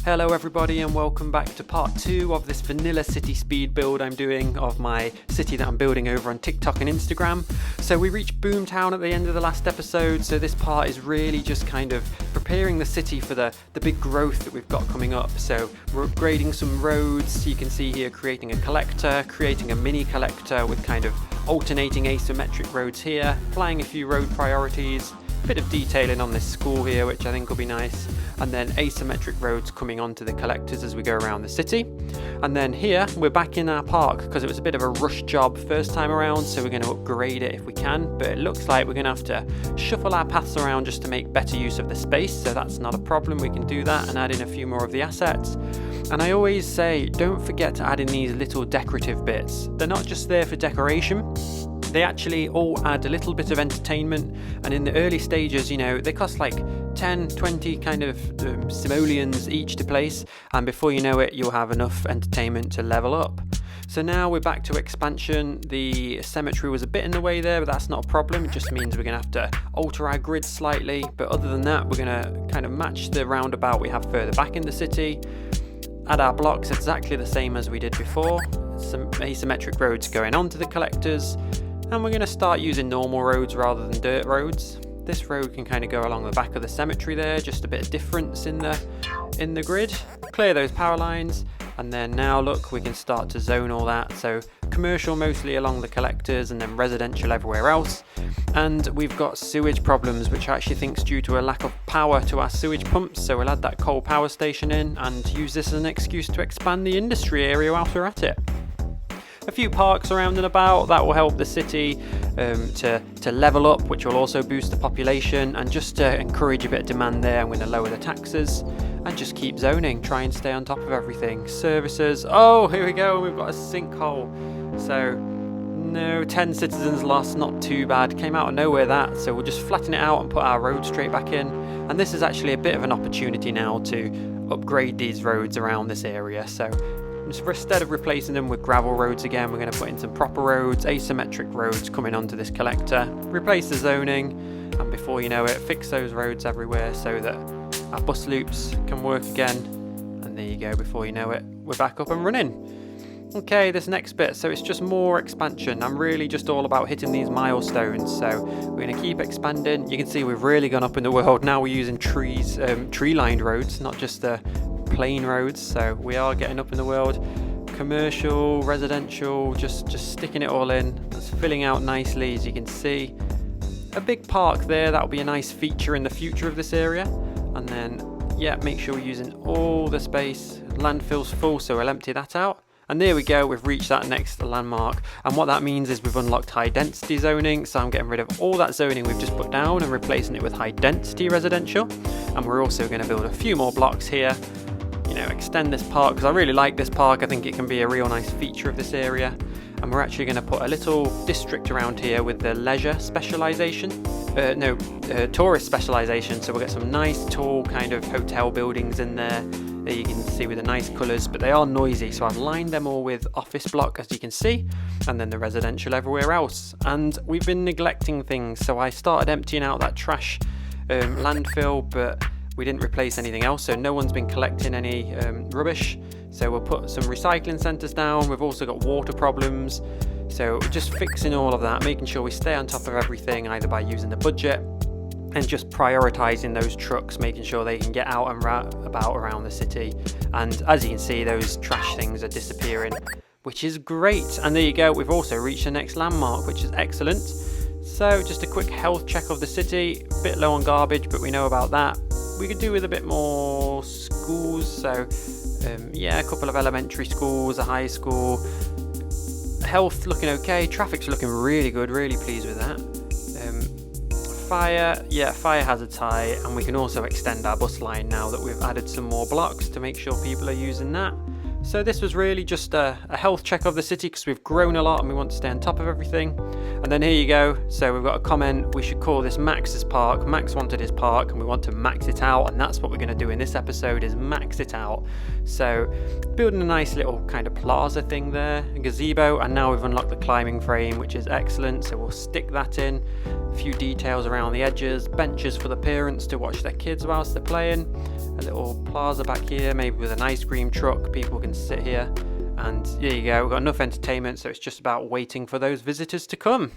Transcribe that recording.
Hello everybody and welcome back to part 2 of this Mille City speed build I'm doing of my city that I'm building over on TikTok and Instagram. So we reached Boomtown at the end of the last episode, so this part is really just kind of preparing the city for the big growth that we've got coming up. So we're upgrading some roads, you can see here creating a collector, creating a mini collector with kind of alternating asymmetric roads here, applying a few road priorities, a bit of detailing on this school here which I think will be nice, and then asymmetric roads coming onto the collectors as we go around the city. And then here we're back in our park because it was a bit of a rush job first time around, so we're going to upgrade it if we can, but it looks like we're going to have to shuffle our paths around just to make better use of the space, so that's not a problem, we can do that and add in a few more of the assets. And I always say don't forget to add in these little decorative bits. They're not just there for decoration, they actually all add a little bit of entertainment, and in the early stages, you know, they cost like 10, 20 kind of simoleons each to place, and before you know it, you'll have enough entertainment to level up. So now we're back to expansion. The cemetery was a bit in the way there, but that's not a problem. It just means we're going to have to alter our grid slightly, but other than that, we're going to kind of match the roundabout we have further back in the city, add our blocks exactly the same as we did before, some asymmetric roads going on to the collectors, and we're going to start using normal roads rather than dirt roads. This road can kind of go along the back of the cemetery there, just a bit of difference in the grid. Clear those power lines, and then now look, we can start to zone all that. So commercial mostly along the collectors and then residential everywhere else. And we've got sewage problems, which I actually think is due to a lack of power to our sewage pumps. So we'll add that coal power station in and use this as an excuse to expand the industry area whilst we're at it. A few parks around and about, that will help the city to level up, which will also boost the population, and just to encourage a bit of demand there, I'm going to lower the taxes and just keep zoning, try and stay on top of everything. Services, oh here we go, we've got a sinkhole. So no, 10 citizens lost, not too bad, came out of nowhere that, so we'll just flatten it out and put our road straight back in. And this is actually a bit of an opportunity now to upgrade these roads around this area. So instead of replacing them with gravel roads again, we're going to put in some proper roads, asymmetric roads coming onto this collector, replace the zoning, and before you know it, fix those roads everywhere so that our bus loops can work again. And there you go, before you know it, we're back up and running. Okay, this next bit, so it's just more expansion. I'm really just all about hitting these milestones, so we're going to keep expanding. You can see we've really gone up in the world. Now we're using tree-lined roads, not just the plain roads, so we are getting up in the world. Commercial, residential, just sticking it all in. It's filling out nicely, as you can see. A big park there, that'll be a nice feature in the future of this area. And then, yeah, make sure we're using all the space. Landfill's full, so we'll empty that out. And there we go, we've reached that next landmark. And what that means is we've unlocked high density zoning, so I'm getting rid of all that zoning we've just put down and replacing it with high density residential. And we're also going to build a few more blocks here, you know, extend this park, because I really like this park. I think it can be a real nice feature of this area. And we're actually going to put a little district around here with the leisure specialisation, tourist specialisation. So we'll get some nice tall kind of hotel buildings in there that you can see with the nice colours, but they are noisy, so I've lined them all with office block, as you can see, and then the residential everywhere else. And we've been neglecting things, so I started emptying out that trash landfill, but we didn't replace anything else, so no one's been collecting any rubbish. So we'll put some recycling centres down. We've also got water problems, so just fixing all of that, making sure we stay on top of everything, either by using the budget and just prioritising those trucks, making sure they can get out and about around the city. And as you can see, those trash things are disappearing, which is great. And there you go, we've also reached the next landmark, which is excellent. So just a quick health check of the city, a bit low on garbage, but we know about that. We could do with a bit more schools, so yeah, a couple of elementary schools, a high school. Health looking okay, traffic's looking really good, really pleased with that. Fire, yeah, fire hazards high, and we can also extend our bus line now that we've added some more blocks to make sure people are using that. So this was really just a health check of the city, because we've grown a lot and we want to stay on top of everything. And then here you go. So we've got a comment, we should call this Max's Park. Max wanted his park and we want to max it out, and that's what we're going to do in this episode, is max it out. So building a nice little kind of plaza thing there, a gazebo, and now we've unlocked the climbing frame, which is excellent. So we'll stick that in. A few details around the edges, benches for the parents to watch their kids whilst they're playing. A little plaza back here, maybe with an ice cream truck, people can sit here. And there you go, we've got enough entertainment, so it's just about waiting for those visitors to come.